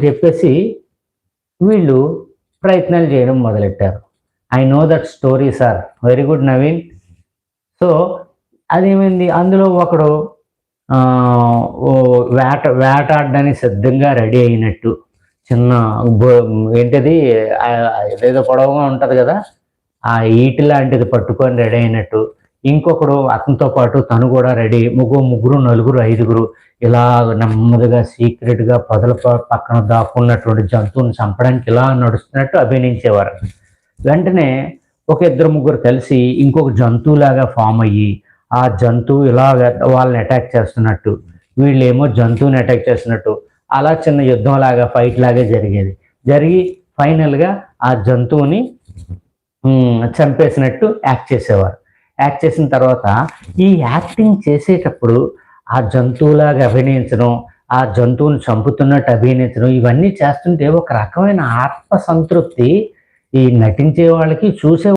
చెప్పేసి వీళ్ళు ప్రయత్నాలు చేయడం మొదలెట్టారు. I know that story sir. Very good Naveen. So, అదేమైంది అందులో ఒకడు ఓ వేటాడడానికి సిద్ధంగా రెడీ అయినట్టు చిన్న బొ ఏంటిది ఇదేదో పొడవుగా ఉంటది గదా! ఆ ఈటె లాంటిది పట్టుకొని రెడీ అయినట్టు, ఇంకొకడు అతనితో పాటు తను గూడా రెడీ ముగ్గురు, నలుగురు, ఐదుగురు ఇలాగ నెమ్మదిగా సీక్రెట్‌గా పొదల పక్కన దాక్కున్నటువంటి జంతువుని చంపడానికి ఇలా నడుస్తున్నట్టు అభినయించేవారు. వెంటనే ఒక ఇద్దరు, ముగ్గురు కలిసి ఇంకొక జంతువులాగా ఫార్మ్ అయ్యి, ఆ జంతువు ఇలాగ వాళ్ళని అటాక్ చేస్తున్నట్టు, వీళ్ళేమో జంతువుని అటాక్ చేస్తున్నట్టు, అలా చిన్న యుద్ధంలాగా ఫైట్‌లాగా జరిగేది. జరిగి ఫైనల్‌గా ఆ జంతువుని చంపేసినట్టు యాక్ట్ చేసేవారు. యాక్ట్ చేసిన తర్వాత ఈ యాక్టింగ్ చేసేటప్పుడు ఆ జంతువులాగా అభినయించడం, ఆ జంతువుని చంపుతున్నట్టు అభినయించడం ఇవన్నీ చేస్తుంటే ఒక రకమైన ఆత్మ సంతృప్తి ఈ నటించే వాళ్ళకి, చూసే